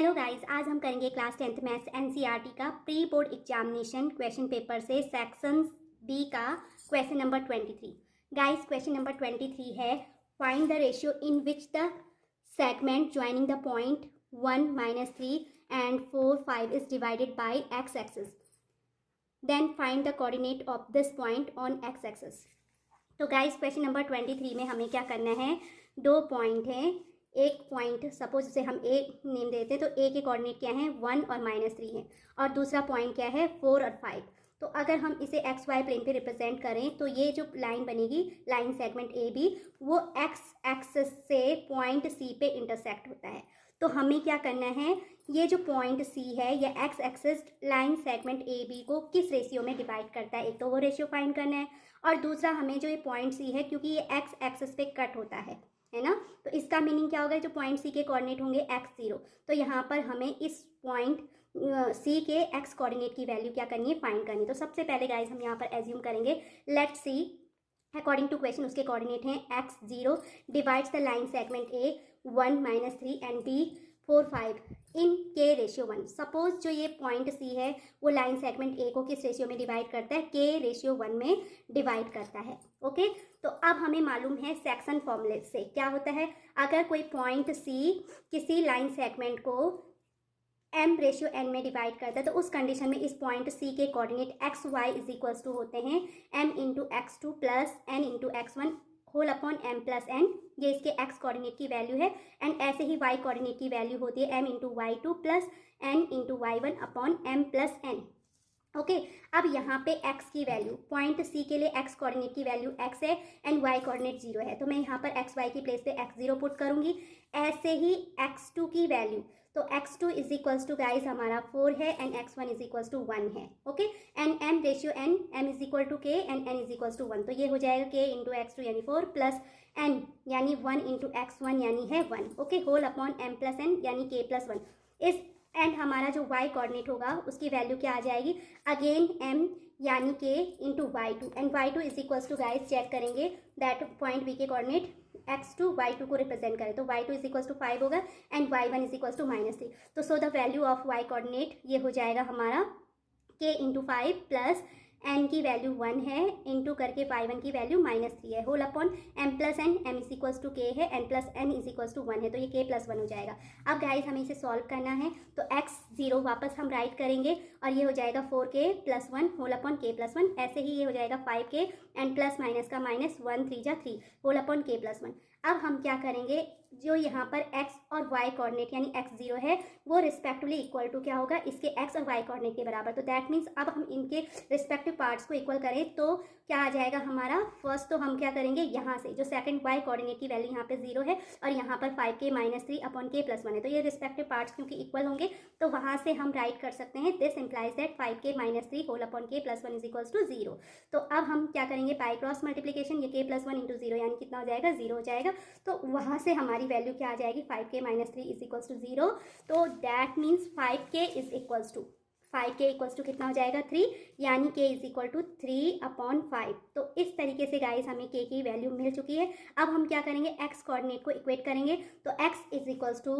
Hello guys, आज हम करेंगे क्लास 10th मैथ्स एनसीईआरटी का pre board examination question paper से सेक्शन बी का question number 23। Guys, question number 23 है find the ratio in which the segment joining the point 1 -3 and 4 5 is divided by X axis, then find the coordinate of this point on X axis. तो guys, question number 23 में हमें क्या करना है, दो point हैं। एक पॉइंट सपोज इसे हम ए नेम देते हैं, तो ए के कोऑर्डिनेट क्या हैं 1 और -3 है, और दूसरा पॉइंट क्या है 4 और 5। तो अगर हम इसे एक्स वाई प्लेन पे रिप्रेजेंट करें तो ये जो लाइन बनेगी, लाइन सेगमेंट ए बी, वो एक्स एक्सिस से पॉइंट सी पे इंटरसेक्ट होता है। तो हमें क्या करना है, ये जो पॉइंट सी है या X axis line segment A B को किस रेशियो में डिवाइड करता है, एक तो वो रेशियो फाइंड करना है, और दूसरा हमें जो ये पॉइंट सी है क्योंकि ये एक्स एक्सिस पे कट होता है ना, तो इसका मीनिंग क्या होगा, जो पॉइंट सी के कोऑर्डिनेट होंगे x0, तो यहाँ पर हमें इस पॉइंट सी के x कोऑर्डिनेट की वैल्यू क्या करनी है, फाइंड करनी है। तो सबसे पहले गाइज हम यहाँ पर एज्यूम करेंगे, let C according to question उसके कोऑर्डिनेट हैं x0 divides the line segment a 1 -3 and b 4 5 in k ratio 1। Suppose जो ये पॉइंट सी है वो लाइन सेगमेंट ए को किस रेशियो में डिवाइड करता है, के रेशियो 1 में डिवाइड करता है। ओके, तो अब हमें मालूम है सेक्शन फॉर्मूले से क्या होता है, अगर कोई पॉइंट सी किसी लाइन सेगमेंट को m रेशियो n में डिवाइड करता है, तो उस कंडीशन में इस पॉइंट c के coordinate x y is equals to होते हैं m into x2 plus n into x1 whole upon m plus n। ये इसके x कोऑर्डिनेट की वैल्यू है, एंड ऐसे ही y कोऑर्डिनेट की वैल्यू होती है m into y two plus n into y1 upon m plus n। Okay, अब यहाँ पे x की वैल्यू, पॉइंट c के लिए x कोऑर्डिनेट की वैल्यू x है एंड y कोऑर्डिनेट 0 है, तो मैं यहाँ पर x y की प्लेस पे x0 पुट करूँगी। ऐसे ही x2 की वैल्यू, तो x2 is equals to guys हमारा 4 है and x1 is equals to 1 है। Okay, and m ratio n, m is equal to k and n is equals to 1, तो ये हो जाएगा k इंटू x2 यानी 4 प्लस n यानी 1 इंटू x1 यानी है 1। Okay, whole upon m plus n यानी k प्लस 1। इस एंड हमारा जो y कोऑर्डिनेट होगा उसकी वैल्यू क्या आ जाएगी, अगेन m यानी k into y2, and y2 is equals to guys check करेंगे दैट पॉइंट v के कोऑर्डिनेट x2 y2 को रिप्रेजेंट करें, तो y2 इज इक्वल्स टू 5 होगा and y1 is equals to -3। तो so the value of y coordinate ये हो जाएगा हमारा k इंटू 5 प्लस n की वैल्यू 1 है इंटू करके y1 की वैल्यू -3 है, whole upon m plus n, m is equals to k है, n plus n is equals to 1 है, तो ये k प्लस 1 हो जाएगा। अब गाइज हमें इसे सॉल्व करना है, तो x0 वापस हम राइट करेंगे और ये हो जाएगा 4k plus 1 whole upon k plus 1। ऐसे ही ये हो जाएगा 5k एंड प्लस माइनस का माइनस 1 3 जा 3 होल अपॉन k प्लस 1। अब हम क्या करेंगे, जो यहाँ पर x और y कोऑर्डिनेट यानी x0 है वो रिस्पेक्टिवली इक्वल टू क्या होगा, इसके x और y कोऑर्डिनेट के बराबर। तो दैट मीन्स अब हम इनके रिस्पेक्टिव पार्ट्स को इक्वल करें तो क्या आ जाएगा हमारा, फर्स्ट तो हम क्या करेंगे, यहाँ से जो सेकंड y कोऑर्डिनेट की वैल्यू यहाँ पे 0 है और यहाँ पर 5k -3 अपॉन k प्लस 1 है, तो ये रिस्पेक्टिव पार्ट्स क्योंकि इक्वल होंगे तो वहाँ से हम राइट कर सकते हैं, this implies that 5k -3 whole upon k plus 1 is equals to 0। तो अब हम क्या करेंगे, पाई क्रॉस मल्टीप्लीकेशन, ये k प्लस 1 इंटू 0 यानी कितना हो जाएगा, 0 हो जाएगा। तो वहाँ से हमारी वैल्यू क्या आ जाएगी, 5k -3 इज इक्वल्स टू 0। तो that means 5k is equals to 5k equals to कितना हो जाएगा 3, यानी k is equal to 3 upon 5। तो इस तरीके से गाइस हमें k की वैल्यू मिल चुकी है। अब हम क्या करेंगे, x कोऑर्डिनेट को इक्वेट करेंगे, तो x इज इक्वल्स टू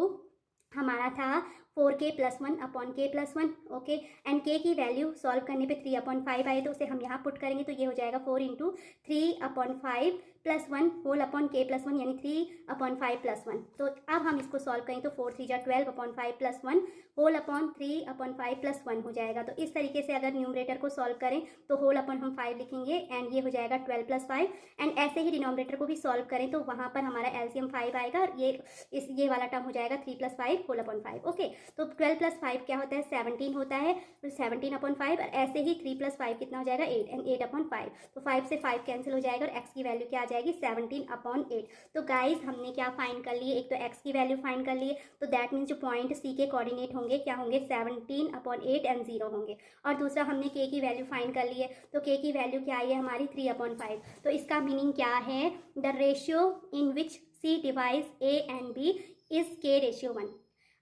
हमारा था 4k plus 1 upon k plus 1। Okay, and k की वैल्यू सॉल्व करने पे 3 अपॉन 5 आए, तो उसे हम यहाँ पुट करेंगे, तो ये हो जाएगा 4 into 3 upon 5 plus 1 whole upon k plus 1 यानी 3 अपॉन 5 प्लस 1। तो अब हम इसको सॉल्व करें तो 4 3 जा 12 upon 5 plus 1 whole upon 3 upon 5 plus 1 हो जाएगा। तो इस तरीके से अगर न्यूमरेटर को सॉल्व करें तो होल अपॉन हम 5 लिखेंगे एंड ये हो जाएगा 12 प्लस 5, एंड ऐसे ही डिनोमिनेटर को भी सॉल्व करें तो वहाँ पर हमारा एलसीएम 5 आएगा, ये वाला टर्म हो जाएगा 3 प्लस 5 होल अपॉन 5। ओके, तो 12 प्लस 5 क्या होता है, 17 होता है, तो 17 अपॉन 5, और ऐसे ही 3 प्लस 5 कितना हो जाएगा 8 एंड 8 अपॉन 5, तो 5 से 5 कैंसिल हो जाएगा और x की वैल्यू क्या आ जाएगी 17 अपॉन 8। तो गाइज हमने क्या फाइंड कर लिए, एक तो x की वैल्यू फाइंड कर लिए, तो दैट मीन्स जो पॉइंट c के कोऑर्डिनेट होंगे क्या होंगे 17 अपॉन 8 एंड 0 होंगे, और दूसरा हमने k की वैल्यू फाइंड कर ली है, तो k की वैल्यू क्या आई है हमारी 3 अपॉन 5। तो इसका मीनिंग क्या है, the ratio in which c divides a and b is k ratio 1।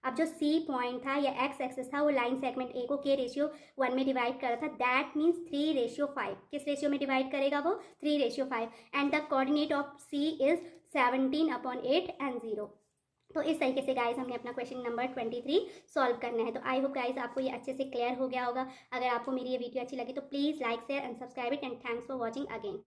अब जो C पॉइंट था या x एक्सिस था वो लाइन सेगमेंट A को k रेशियो 1 में डिवाइड कर रहा था, दैट मीन्स 3 रेशियो 5। किस रेशियो में डिवाइड करेगा वो, 3 ratio 5, and the coordinate of C is 17 upon 8 and 0। तो इस तरीके से गाइज हमने अपना क्वेश्चन नंबर 23 सॉल्व करना है। तो आई होप गाइज आपको ये अच्छे से क्लियर हो गया होगा। अगर आपको मेरी ये वीडियो अच्छी लगी तो please like share and subscribe it and thanks for watching again.